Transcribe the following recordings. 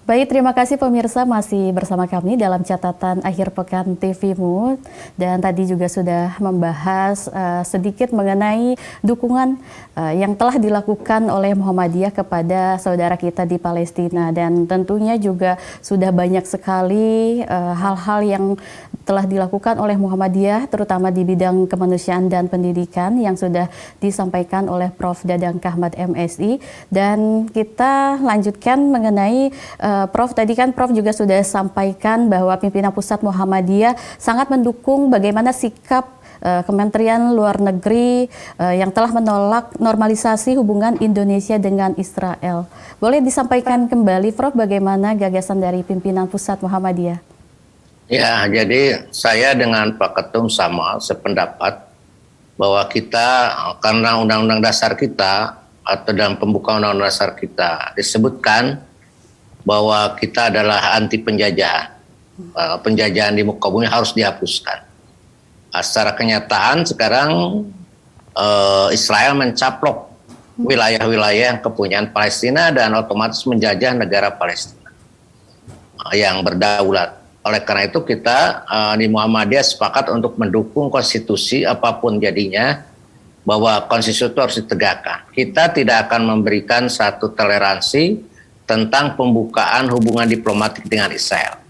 Baik, terima kasih pemirsa masih bersama kami dalam catatan akhir pekan TVMU, dan tadi juga sudah membahas sedikit mengenai dukungan yang telah dilakukan oleh Muhammadiyah kepada saudara kita di Palestina, dan tentunya juga sudah banyak sekali hal-hal yang telah dilakukan oleh Muhammadiyah terutama di bidang kemanusiaan dan pendidikan yang sudah disampaikan oleh Prof. Dadang Kahmat MSI. Dan kita lanjutkan mengenai Prof, tadi kan Prof juga sudah sampaikan bahwa pimpinan pusat Muhammadiyah sangat mendukung bagaimana sikap Kementerian Luar Negeri yang telah menolak normalisasi hubungan Indonesia dengan Israel. Boleh disampaikan kembali Prof bagaimana gagasan dari pimpinan pusat Muhammadiyah? Ya, jadi saya dengan Pak Ketum sama sependapat bahwa kita karena Undang-Undang Dasar kita atau dalam pembukaan Undang-Undang Dasar kita disebutkan bahwa kita adalah anti penjajahan. Penjajahan di muka bumi harus dihapuskan. Secara kenyataan sekarang Israel mencaplok wilayah-wilayah yang kepunyaan Palestina dan otomatis menjajah negara Palestina yang berdaulat. Oleh karena itu kita di Muhammadiyah sepakat untuk mendukung konstitusi apapun jadinya, bahwa konstitusi itu harus ditegakkan. Kita tidak akan memberikan satu toleransi tentang pembukaan hubungan diplomatik dengan Israel.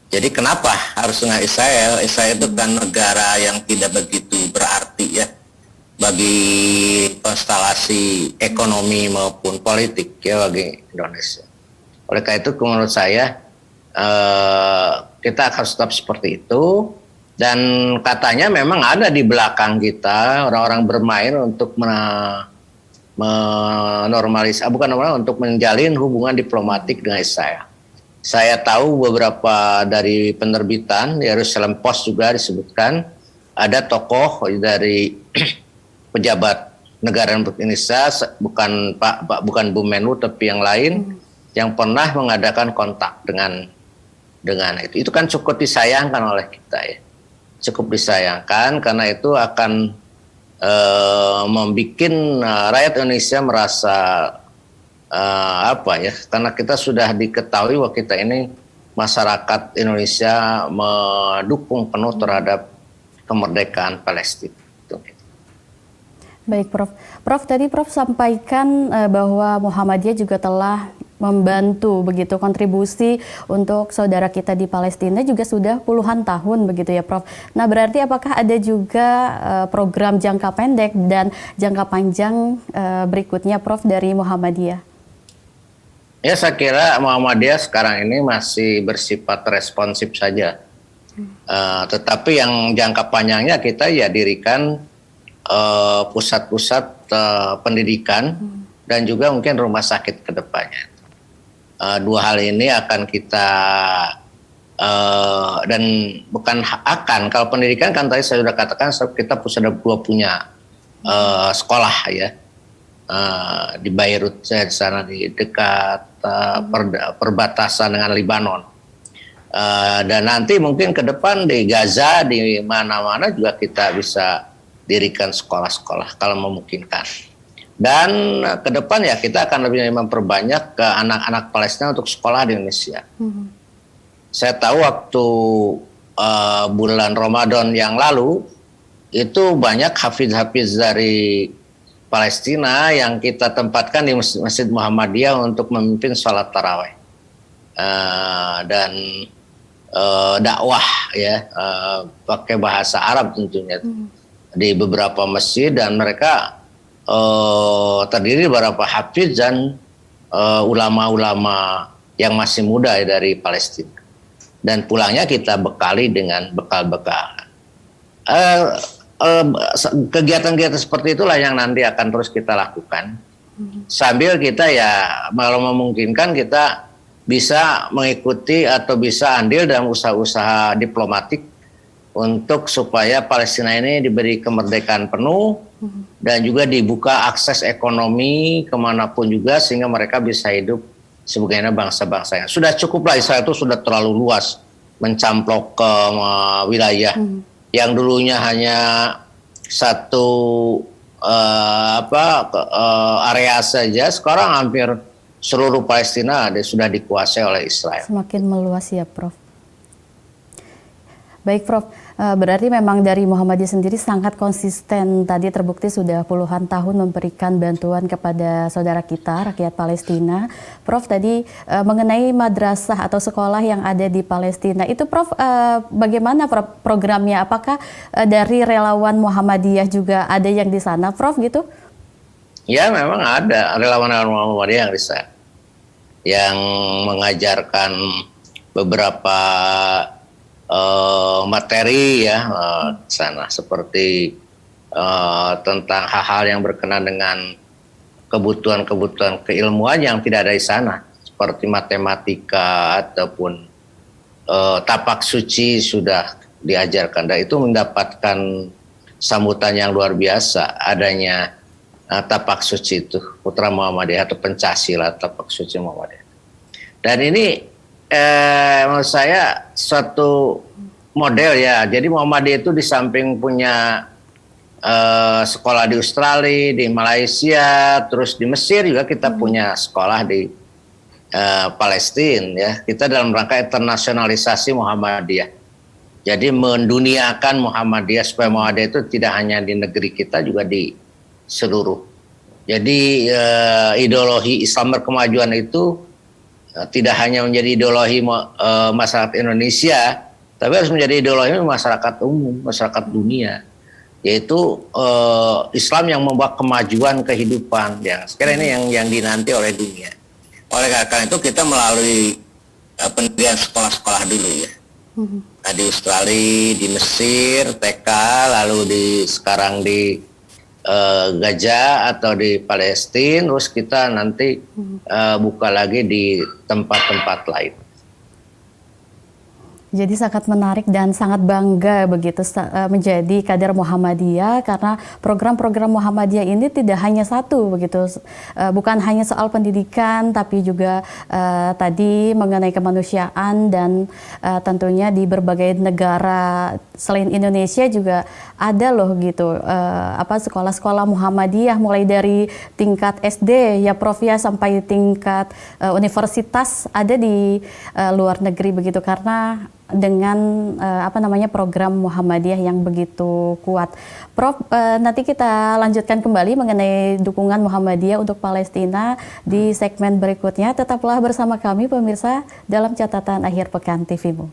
Jadi kenapa harus dengan Israel? Israel itu kan negara yang tidak begitu berarti ya bagi konstelasi ekonomi maupun politik ya bagi Indonesia. Oleh karena itu menurut saya kita harus tetap seperti itu, dan katanya memang ada di belakang kita orang-orang bermain untuk untuk menjalin hubungan diplomatik dengan Israel. Saya tahu beberapa dari penerbitan Jerusalem Post juga disebutkan ada tokoh dari pejabat negara Indonesia, bukan Bu Menlu tapi yang lain, yang pernah mengadakan kontak dengan itu kan cukup disayangkan oleh kita ya, cukup disayangkan karena itu akan membuat rakyat Indonesia merasa karena kita sudah diketahui bahwa kita ini masyarakat Indonesia mendukung penuh terhadap kemerdekaan Palestina. Baik Prof. Tadi Prof sampaikan bahwa Muhammadiyah juga telah membantu begitu kontribusi untuk saudara kita di Palestina juga sudah puluhan tahun begitu ya Prof. Nah berarti apakah ada juga program jangka pendek dan jangka panjang berikutnya Prof dari Muhammadiyah? Ya saya kira Muhammadiyah sekarang ini masih bersifat responsif saja. Tetapi yang jangka panjangnya kita ya dirikan pusat-pusat pendidikan dan juga mungkin rumah sakit ke depannya. Dua hal ini akan kita dan bukan akan, kalau pendidikan kan tadi saya sudah katakan kita sudah punya sekolah ya di Beirut, saya di sana di dekat perbatasan dengan Lebanon, dan nanti mungkin ke depan di Gaza di mana-mana juga kita bisa dirikan sekolah-sekolah kalau memungkinkan. Dan ke depan ya kita akan lebih memperbanyak ke anak-anak Palestina untuk sekolah di Indonesia. Saya tahu waktu bulan Ramadan yang lalu itu banyak hafiz-hafiz dari Palestina yang kita tempatkan di Masjid Muhammadiyah untuk memimpin sholat taraweh dan dakwah ya pakai bahasa Arab tentunya di beberapa masjid, dan mereka terdiri beberapa hafiz dan ulama-ulama yang masih muda ya, dari Palestina, dan pulangnya kita bekali dengan bekal-bekal. Kegiatan-kegiatan seperti itulah yang nanti akan terus kita lakukan sambil kita ya kalau memungkinkan kita bisa mengikuti atau bisa andil dalam usaha-usaha diplomatik untuk supaya Palestina ini diberi kemerdekaan penuh dan juga dibuka akses ekonomi kemanapun juga sehingga mereka bisa hidup sebagaimana bangsa-bangsa yang sudah cukup lah. Israel itu sudah terlalu luas mencamplok ke wilayah yang dulunya hanya satu area saja, sekarang hampir seluruh Palestina sudah dikuasai oleh Israel. Semakin meluas ya, Prof. Baik, Prof. Berarti memang dari Muhammadiyah sendiri sangat konsisten. Tadi terbukti sudah puluhan tahun memberikan bantuan kepada saudara kita, rakyat Palestina. Prof, tadi mengenai madrasah atau sekolah yang ada di Palestina, itu Prof, bagaimana Prof, programnya? Apakah dari relawan Muhammadiyah juga ada yang di sana, Prof, gitu? Ya, memang ada relawan-relawan Muhammadiyah yang di sana, yang mengajarkan beberapa materi ya sana, seperti tentang hal-hal yang berkenaan dengan kebutuhan-kebutuhan keilmuan yang tidak ada di sana, seperti matematika ataupun tapak suci sudah diajarkan, dan itu mendapatkan sambutan yang luar biasa adanya tapak suci itu, Putra Muhammadiyah atau Pencaksilat tapak suci Muhammadiyah. Dan ini menurut saya suatu model ya. Jadi Muhammadiyah itu di samping punya sekolah di Australia, di Malaysia, terus di Mesir juga kita punya sekolah di Palestina ya. Kita dalam rangka internasionalisasi Muhammadiyah. Jadi menduniakan Muhammadiyah supaya Muhammadiyah itu tidak hanya di negeri kita, juga di seluruh. Jadi ideologi Islam berkemajuan itu tidak hanya menjadi ideologi masyarakat Indonesia, tapi harus menjadi ideologi masyarakat umum, masyarakat dunia, yaitu Islam yang membawa kemajuan kehidupan yang sekarang ini yang dinanti oleh dunia. Oleh karena itu kita melalui pendirian sekolah-sekolah dulu ya, di Australia, di Mesir, TK, lalu sekarang di Gaza atau di Palestina, terus kita nanti buka lagi di tempat-tempat lain. Jadi sangat menarik dan sangat bangga begitu menjadi kader Muhammadiyah, karena program-program Muhammadiyah ini tidak hanya satu begitu, bukan hanya soal pendidikan tapi juga tadi mengenai kemanusiaan, dan tentunya di berbagai negara selain Indonesia juga ada loh gitu sekolah-sekolah Muhammadiyah mulai dari tingkat SD ya Prof ya sampai tingkat universitas ada di luar negeri begitu, karena dengan program Muhammadiyah yang begitu kuat. Prof, nanti kita lanjutkan kembali mengenai dukungan Muhammadiyah untuk Palestina di segmen berikutnya. Tetaplah bersama kami pemirsa dalam catatan akhir pekan TV-mu.